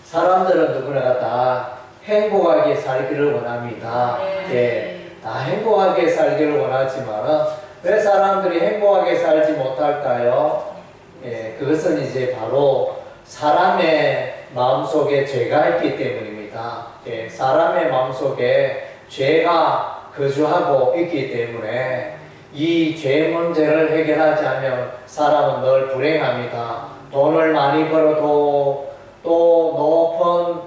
사람들은 누구나 다 행복하게 살기를 원합니다. 다 행복하게 살기를 원하지만 왜 사람들이 행복하게 살지 못할까요? 그것은 이제 바로 사람의 마음속에 죄가 있기 때문입니다. 사람의 마음속에 죄가 거주하고 있기 때문에 이 죄 문제를 해결하지 않으면 사람은 늘 불행합니다. 돈을 많이 벌어도 또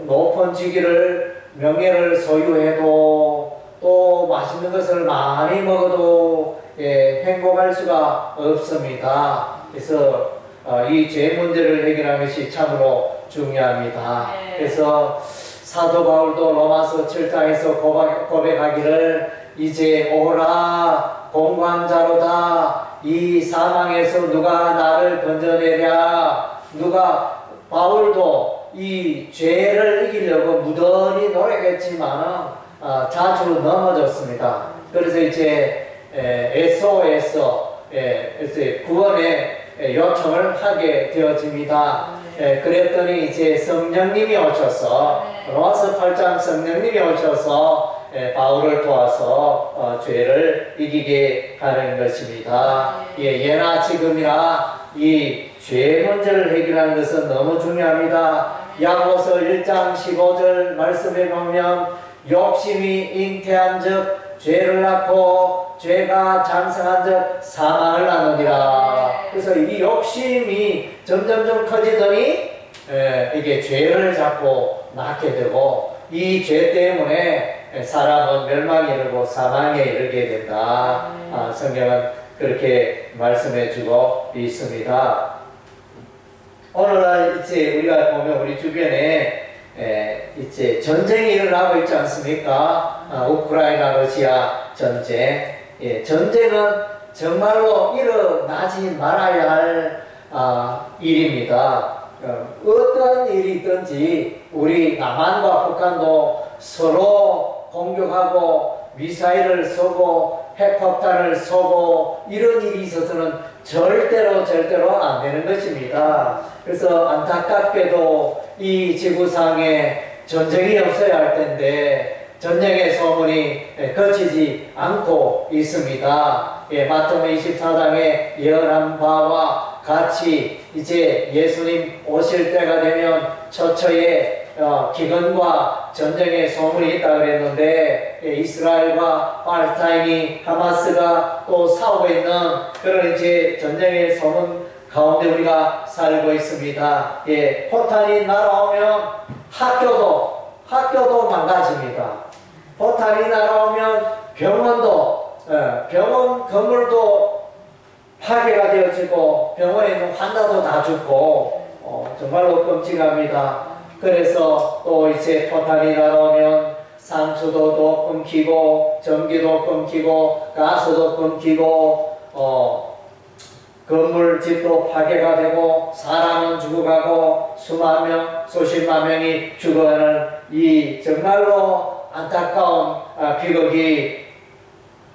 높은 직위를 명예를 소유해도 또 맛있는 것을 많이 먹어도 행복할 수가 없습니다. 그래서 이 죄 문제를 해결하는 것이 참으로 중요합니다. 그래서 사도 바울도 로마서 7장에서 고백하기를 이제 오라 공관자로다 이 사망에서 누가 나를 건져내랴. 바울도 이 죄를 이기려고 무던히 노력했지만 자주 넘어졌습니다. 그래서 이제 SOS 구원의 요청을 하게 되어집니다. 그랬더니 이제 성령님이 오셔서 로마서 8장 성령님이 오셔서 바울을 도와서 죄를 이기게 하는 것입니다. 예나 지금이나 이 죄 문제를 해결하는 것은 너무 중요합니다. 야고보서 1장 15절 말씀에 보면 욕심이 잉태한 즉 죄를 낳고 죄가 장성한 즉 사망을 낳느니라. 그래서 이 욕심이 점점 커지더니 이게 죄를 자꾸 낳게 되고 이 죄 때문에 사람은 멸망에 이르고 사망에 이르게 된다. 성경은 그렇게 말씀해 주고 있습니다. 오늘날 이제 우리가 보면 우리 주변에 이제 전쟁이 일어나고 있지 않습니까? 우크라이나 러시아 전쟁. 전쟁은 정말로 일어나지 말아야 할 일입니다. 어떤 일이 있든지 우리 남한과 북한도 서로 공격하고 미사일을 쏘고 핵폭탄을 쏘고 이런 일이 있어서는 절대로 안 되는 것입니다. 그래서 안타깝게도 이 지구상에 전쟁이 없어야 할 텐데 전쟁의 소문이 그치지 않고 있습니다. 마태복음 24장에 예언한 바와 같이 이제 예수님 오실 때가 되면 처처에 기근과 전쟁의 소문이 있다 그랬는데 이스라엘과 팔레스타인이 하마스가 또 싸우고 있는 그런 이제 전쟁의 소문 가운데 우리가 살고 있습니다. 포탄이 날아오면 학교도 망가집니다. 포탄이 날아오면 병원 건물도 파괴가 되어지고 병원에 있는 환자도 다 죽고 정말로 끔찍합니다. 그래서 또 이제 포탄이 날아오면 상수도도 끊기고 전기도 끊기고 가스도 끊기고 건물집도 파괴가 되고 사람은 죽어가고 수십만 명이 죽어가는 이 정말로 안타까운 비극이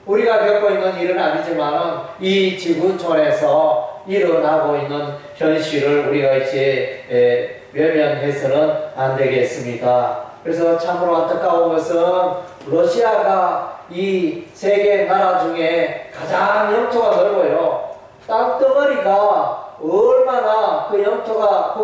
우리가 겪고 있는 일은 아니지만 이 지구촌에서 일어나고 있는 현실을 우리가 이제 외면해서는 안 되겠습니다. 그래서 참으로 안타까운 것은 러시아가 이 세계 나라 중에 가장 영토가 넓어요. 땅덩어리가 얼마나 그 영토가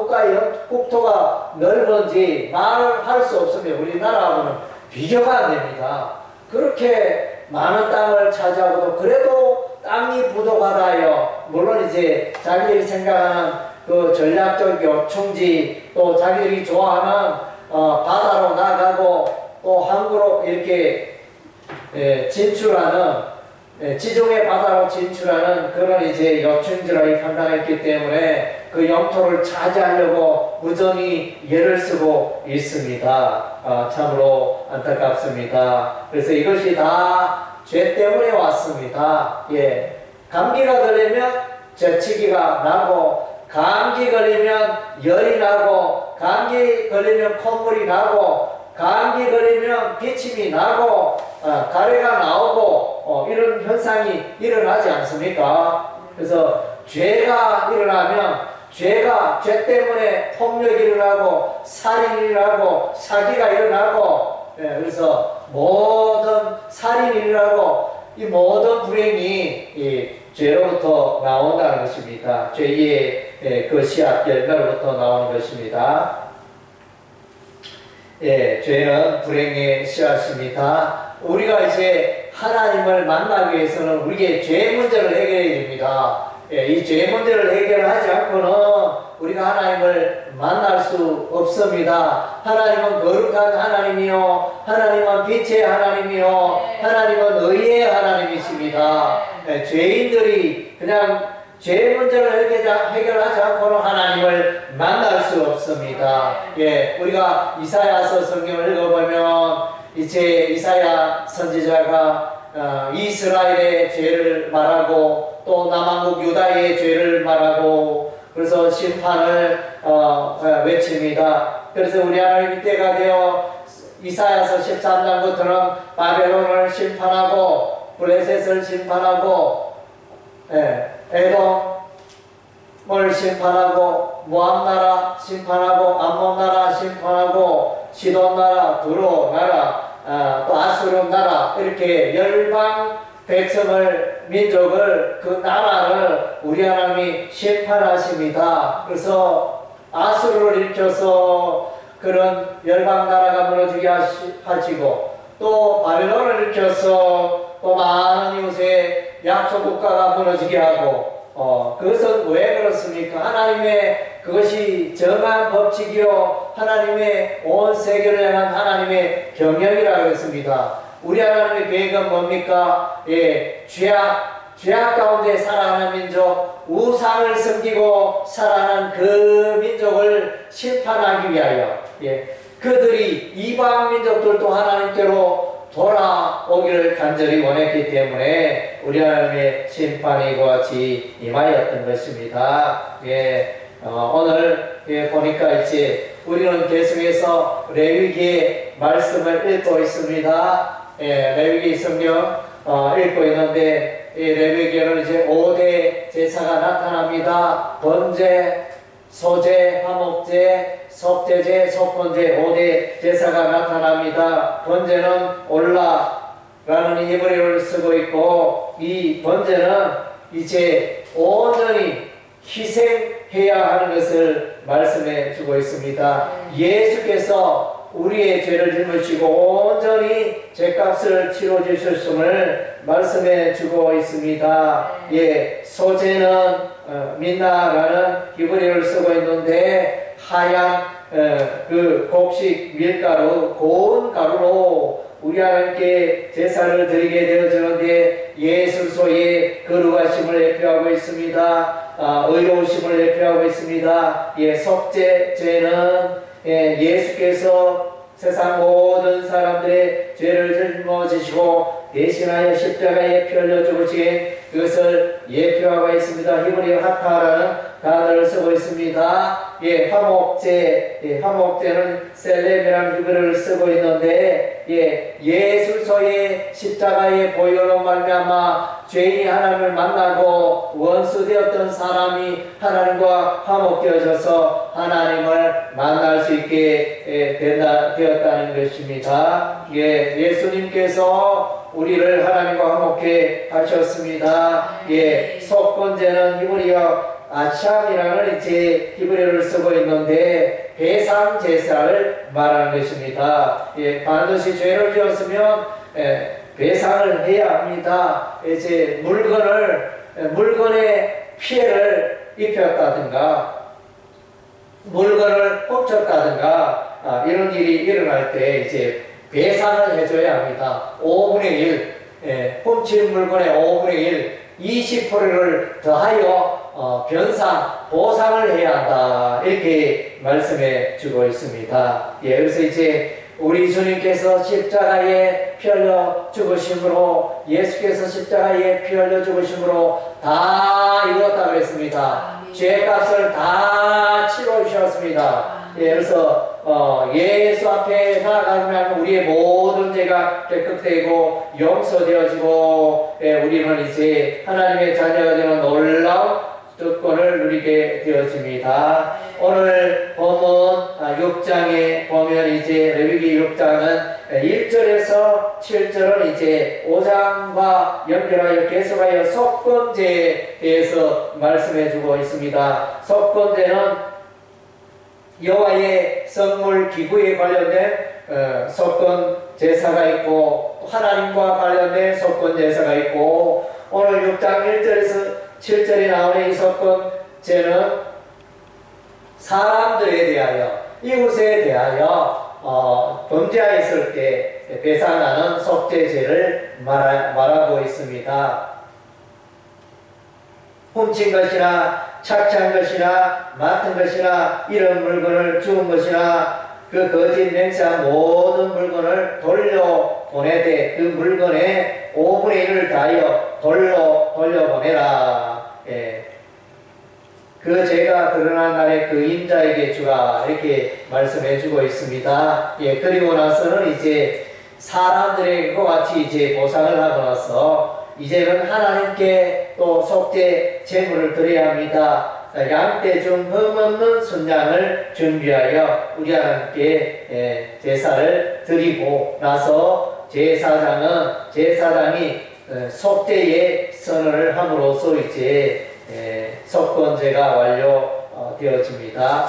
국토가 넓은지 말할 수 없으면 우리나라하고는 비교가 안 됩니다. 그렇게 많은 땅을 차지하고도 그래도 땅이 부족하다요. 물론 이제 자기들이 생각하는 그 전략적 요충지 또 자기들이 좋아하는 바다로 나가고 또 항구로 이렇게 진출하는 지중해 바다로 진출하는 그런 이제 요충지라고 판단했기 때문에 그 영토를 차지하려고 무전히 애를 쓰고 있습니다. 참으로 안타깝습니다. 그래서 이것이 다 죄 때문에 왔습니다. 감기가 걸리면 재채기가 나고 감기 걸리면 열이 나고 감기 걸리면 콧물이 나고 감기 걸리면 기침이 나고 가래가 나오고 이런 현상이 일어나지 않습니까? 그래서 죄가 일어나면 죄 때문에 폭력이 일어나고 살인이 일어나고 사기가 일어나고 그래서 모든 살인이 일어나고 이 모든 불행이 이 죄로부터 나온다는 것입니다. 죄의 그 씨앗 열매로부터 나오는 것입니다. 죄는 불행의 씨앗입니다. 우리가 이제 하나님을 만나기 위해서는 우리의 죄 문제를 해결해야 됩니다. 이 죄 문제를 해결하지 않고는 우리가 하나님을 만날 수 없습니다. 하나님은 거룩한 하나님이요, 하나님은 빛의 하나님이요, 하나님은 의의 하나님이십니다. 죄인들이 그냥 죄 문제를 해결하지 않고는 하나님을 만날 수 없습니다. 우리가 이사야서 성경을 읽어보면 이제 이사야 선지자가 이스라엘의 죄를 말하고 또 남한국 유다의 죄를 말하고 그래서 심판을 외칩니다. 그래서 우리 하나님이 때가 되어 이사야서 13장부터는 바벨론을 심판하고 블레셋을 심판하고 에돔을 심판하고 모압 나라 심판하고 암몬 나라 심판하고 시돈 나라, 두로 나라, 또 아수르 나라 이렇게 열방 백성을 민족을 그 나라를 우리 하나님이 심판하십니다. 그래서 아수르를 일으켜서 그런 열방 나라가 무너지게 하시고 또 바벨론을 일으켜서 또 많은 이웃의 약소 국가가 무너지게 하고 그것은 왜 그렇습니까? 하나님의 그것이 정한 법칙이요 하나님의 온 세계를 향한 하나님의 경영이라고 했습니다. 우리 하나님의 계획은 뭡니까? 죄악 가운데 살아가는 민족, 우상을 섬기고 살아가는 그 민족을 심판하기 위하여 그들이 이방 민족들도 하나님께로 돌아오기를 간절히 원했기 때문에 우리 하나님의 심판이 이와 같이 임하였던 것입니다. 오늘 보니까 이제 우리는 계속해서 레위기의 말씀을 읽고 있습니다. 레위기 성경 읽고 있는데 이 레위기에는 이제 5대 제사가 나타납니다. 번제, 소제, 화목제, 속죄제, 속건제 5대 제사가 나타납니다. 번제는 올라라는 히브리어를 쓰고 있고 이 번제는 이제 온전히 희생해야 하는 것을 말씀해 주고 있습니다. 예수께서 우리의 죄를 짊어지고 온전히 죄값을 치러 주셨음을 말씀해 주고 있습니다. 소제는 민나라는 히브리어를 쓰고 있는데 하얀 그 곡식 밀가루, 고운 가루로 우리 하나님께 제사를 드리게 되어지는데 예술소의 거룩하심을 대표하고 있습니다. 의로우심을 대표하고 있습니다. 속죄제는 예수께서 세상 모든 사람들의 죄를 짊어지시고 대신하여 십자가에 피 흘려 죽으신 그것을 예표하고 있습니다. 히브리어 하타라는 단어를 쓰고 있습니다. 화목제는 셀렘이라는 히브리어를 쓰고 있는데 예술소의 십자가의 보혈로 말미암아 죄인이 하나님을 만나고 원수 되었던 사람이 하나님과 화목되어져서 하나님을 만날 수 있게 되었다는 것입니다. 예수님께서 우리를 하나님과 화목해 하셨습니다. 속건제는 히브리어 아참이라는 이제 히브리어를 쓰고 있는데 배상 제사를 말하는 것입니다. 반드시 죄를 지었으면 배상을 해야 합니다. 이제 물건의 피해를 입혔다든가 물건을 훔쳤다든가 이런 일이 일어날 때 이제 배상을 해줘야 합니다. 5분의 1, 훔친 물건의 5분의 1, 20%를 더하여 보상을 해야 한다. 이렇게 말씀해 주고 있습니다. 그래서 이제 우리 주님께서 십자가에 피 흘려 죽으심으로 예수께서 십자가에 피 흘려 죽으심으로 다 이루었다 그랬습니다. 죄값을 다 치러 주셨습니다. 그래서 예수 앞에 나아가면 우리의 모든 죄가 깨끗되고 용서되어지고 우리는 이제 하나님의 자녀가 되는 놀라운 특권을 누리게 되어집니다. 오늘 본문 6장에 보면 이제 레위기 6장은 1절에서 7절은 이제 5장과 연결하여 계속하여 속건제에 대해서 말씀해 주고 있습니다. 속건제는 여호와의 성물 기구에 관련된 속건 제사가 있고 하나님과 관련된 속건 제사가 있고 오늘 6장 1절에서 7절에 나오는 이 속건제는 사람들에 대하여 이웃에 대하여 범죄하였을 때 배상하는 속죄제를 말하고 있습니다. 훔친 것이나 착취한 것이나 맡은 것이나 이런 물건을 주운 것이나 그 거짓 맹세한 모든 물건을 돌려보내되 그 물건의 5분의 1을 다하여 돌려보내라. 예. 그 죄가 드러난 날에 그 임자에게 주라. 이렇게 말씀해주고 있습니다. 예. 그리고 나서는 이제 사람들에게 같이 이제 보상을 하고 나서 이제는 하나님께 또 속죄 제물을 드려야 합니다. 양떼 중 흠없는 순양을 준비하여 우리 하나님께 제사를 드리고 나서 제사장이 속죄의 선언을 함으로써 이제 속건제가 완료되어집니다.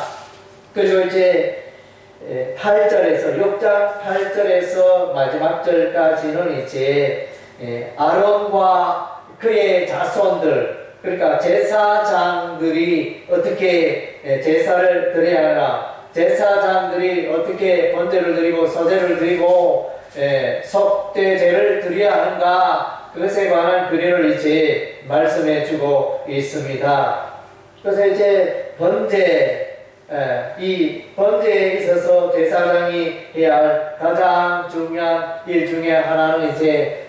그리고 이제 8절에서 6장 8절에서 마지막 절까지는 이제 아론과 그의 자손들 그러니까 제사장들이 어떻게 제사를 드려야 하나 제사장들이 어떻게 번제를 드리고 소제를 드리고 속죄제를 드려야 하는가 그것에 관한 규례를 이제 말씀해 주고 있습니다. 그래서 이제 이 번제에 있어서 제사장이 해야 할 가장 중요한 일 중에 하나는 이제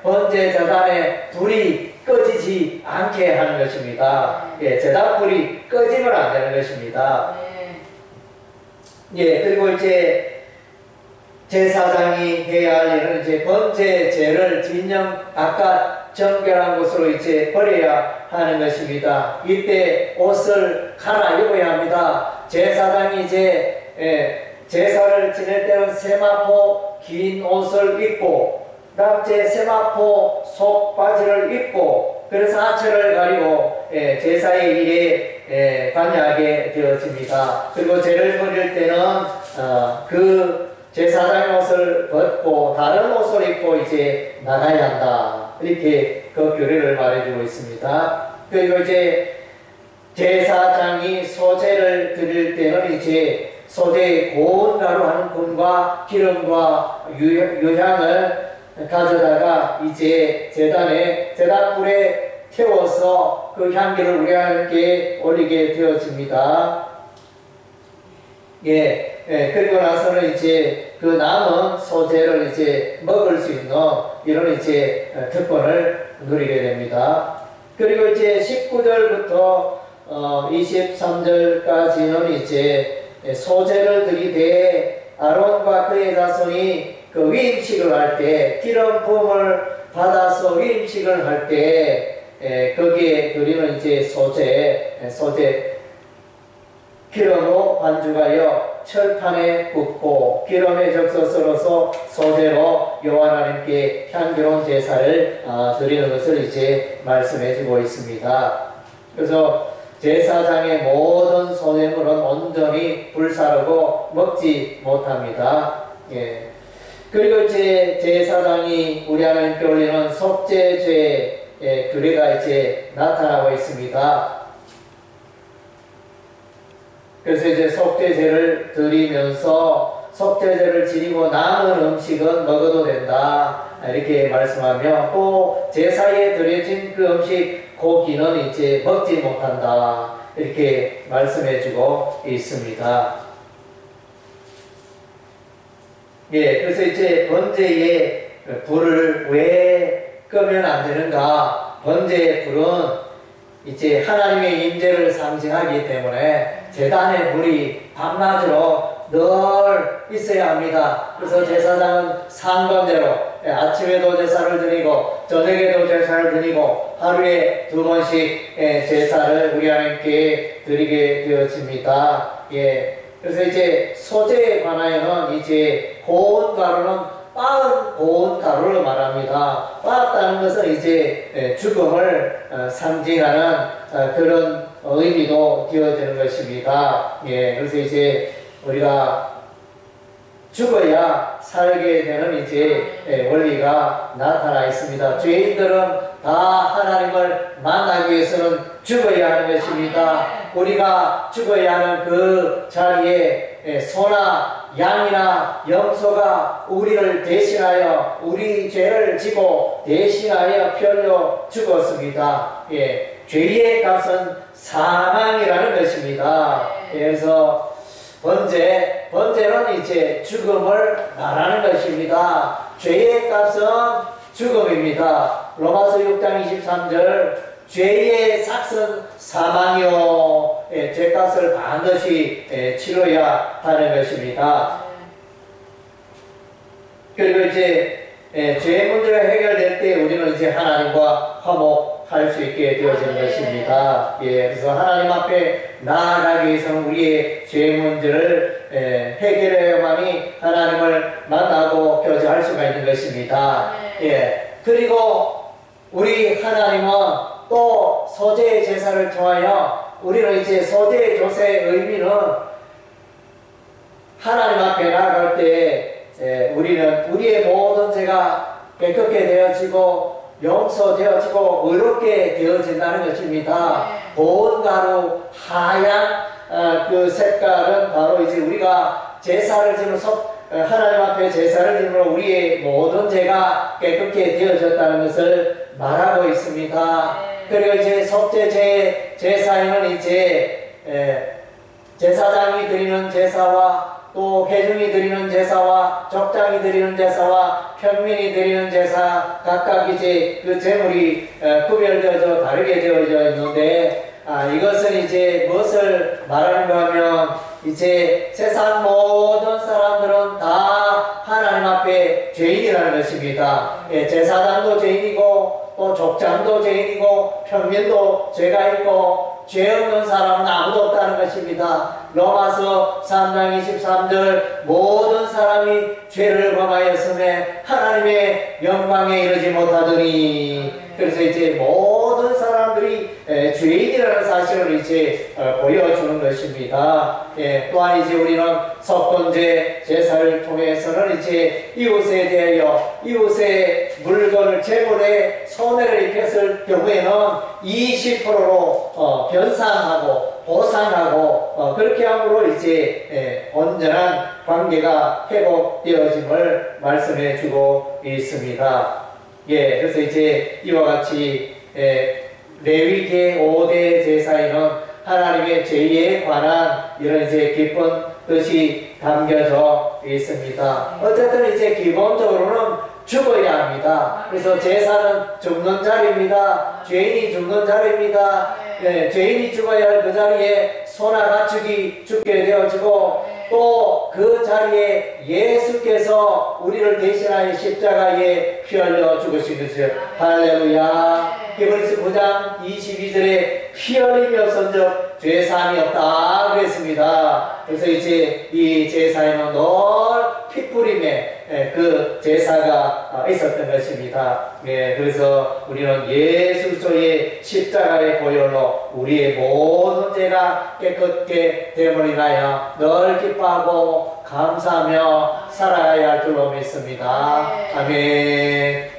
번제 재단에 불이 꺼지지 않게 하는 것입니다. 예, 재단 불이 꺼지면 안 되는 것입니다. 예, 그리고 이제 제사장이 해야 할 일은 이제 번제제를 아까 정결한 곳으로 이제 버려야 하는 것입니다. 이때 옷을 갈아입어야 합니다. 제사장이 이제 제사를 지낼 때는 세마포 긴 옷을 입고 그다음에 세마포 속 바지를 입고 그래서 하체를 가리고 제사의 일에 관여하게 되어집니다. 그리고 제를 버릴 때는 그 제사장의 옷을 벗고 다른 옷을 입고 이제 나가야 한다. 이렇게 그 규례를 말해주고 있습니다. 그리고 이제 제사장이 소제를 드릴 때는 이제 소제의 고운 가루 한 푼과 기름과 유향을 가져다가 이제 제단불에 태워서 그 향기를 우리 하나님께 올리게 되어집니다. 그리고 나서는 이제 그 남은 소재를 이제 먹을 수 있는 이런 이제 특권을 누리게 됩니다. 그리고 이제 19절부터 23절까지는 이제 소재를 드리되 아론과 그의 자손이 그 위임식을 할 때 기름 부음을 받아서 위임식을 할 때 거기에 드리는 이제 소재 기름으로 반죽하여 철판에 굽고 기름에 적셔서로서 소재로 여호와 하나님께 향기로운 제사를 드리는 것을 이제 말씀해주고 있습니다. 그래서 제사장의 모든 소재물은 온전히 불사르고 먹지 못합니다. 그리고 이제 제사장이 우리 하나님께 올리는 속죄죄의 규례가 이제 나타나고 있습니다. 그래서 이제 속죄제를 드리면서 속죄제를 지니고 남은 음식은 먹어도 된다. 이렇게 말씀하며 또 제사에 드려진 그 음식 고기는 이제 먹지 못한다. 이렇게 말씀해주고 있습니다. 그래서 이제 번제에 불을 왜 끄면 안 되는가? 번제의 불은 이제 하나님의 임재를 상징하기 때문에 제단의 불이 밤낮으로 늘 있어야 합니다. 그래서 제사장은 상관대로 아침에도 제사를 드리고 저녁에도 제사를 드리고 하루에 2번씩 제사를 우리 하나님께 드리게 되어집니다. 예. 그래서 이제 소재에 관하여는 이제 고운 가루는 빻은 고운 가루를 말합니다. 빻았다는 것은 이제 죽음을 상징하는 그런 의미도 되어지는 것입니다. 예, 그래서 이제 우리가 죽어야 살게 되는 이제 원리가 나타나 있습니다. 죄인들은 다 하나님을 만나기 위해서는 죽어야 하는 것입니다. 우리가 죽어야 하는 그 자리에 소나 양이나 염소가 우리를 대신하여 우리 죄를 지고 대신하여 피흘려 죽었습니다. 예, 죄의 값은 사망이라는 것입니다. 예, 그래서 번제는 이제 죽음을 말하는 것입니다. 죄의 값은 죽음입니다. 로마서 6장 23절 죄의 삭은 사망이요. 예, 죄값을 반드시 치러야 하는 것입니다. 그리고 이제 죄 문제가 해결될 때 우리는 이제 하나님과 화목할 수 있게 되어지는 것입니다. 예, 그래서 하나님 앞에 나아가기 위해서는 우리의 죄 문제를 해결해야만이 하나님을 만나고 교제할 수가 있는 것입니다. 예, 그리고 우리 하나님은 또 소재의 제사를 통하여 우리는 이제 소재의 조세의 의미는 하나님 앞에 나아갈 때 우리는 우리의 모든 죄가 깨끗게 되어지고 용서되어지고 의롭게 되어진다는 것입니다. 고운 가루 하얀 그 색깔은 바로 이제 우리가 제사를 지면서 하나님 앞에 제사를 드림으로 우리의 모든 죄가 깨끗게 되어졌다는 것을 말하고 있습니다. 그리고 이제 속죄제 제사에는 이제 제사장이 드리는 제사와 또 회중이 드리는 제사와 족장이 드리는 제사와 평민이 드리는 제사 각각 이제 그 제물이 구별되어져 다르게 되어져 있는데 이것은 이제 무엇을 말하는가 하면 이제 세상 모든 사람들은 다 하나님 앞에 죄인이라는 것입니다. 예, 제사장도 죄인이고 또 족장도 죄인이고 평민도 죄가 있고 죄 없는 사람은 아무도 없다는 것입니다. 로마서 3장 23절 모든 사람이 죄를 범하였음에 하나님의 영광에 이르지 못하더니 그래서 이제 모든 사람들이 죄인이라는 사실을 이제 보여주는 것입니다. 예, 또한 이제 우리는 속건제 제사를 통해서는 이제 이웃에 대하여 이웃의 물건을 재물에 손해를 입혔을 경우에는 20%로 변상하고 보상하고 그렇게 함으로 이제 온전한 관계가 회복되어짐을 말씀해 주고 있습니다. 예, 그래서 이제 이와 같이 레위기 5대 제사에는 하나님의 죄에 관한 이런 이제 깊은 뜻이 담겨져 있습니다. 어쨌든 이제 기본적으로는 죽어야 합니다. 그래서 제사는 죽는 자리입니다. 죄인이 죽는 자리입니다. 네, 죄인이 죽어야 할 그 자리에 소나 가축이 죽게 되어지고 또 그 자리에 예수께서 우리를 대신하여 십자가에 피 흘려 죽으신 것이요. 할렐루야. 히브리서 9장 22절에 피 흘림이 없은즉 죄사함이 없다 그랬습니다. 그래서 이제 이 제사에는 늘 피뿌림의 그 제사가 있었던 것입니다. 네, 그래서 우리는 예수 그리스도의 십자가의 보혈로 우리의 모든 죄가 깨끗게 됨을 인하여 늘 기뻐하고 감사하며 살아가야 할 줄로 믿습니다. 아멘.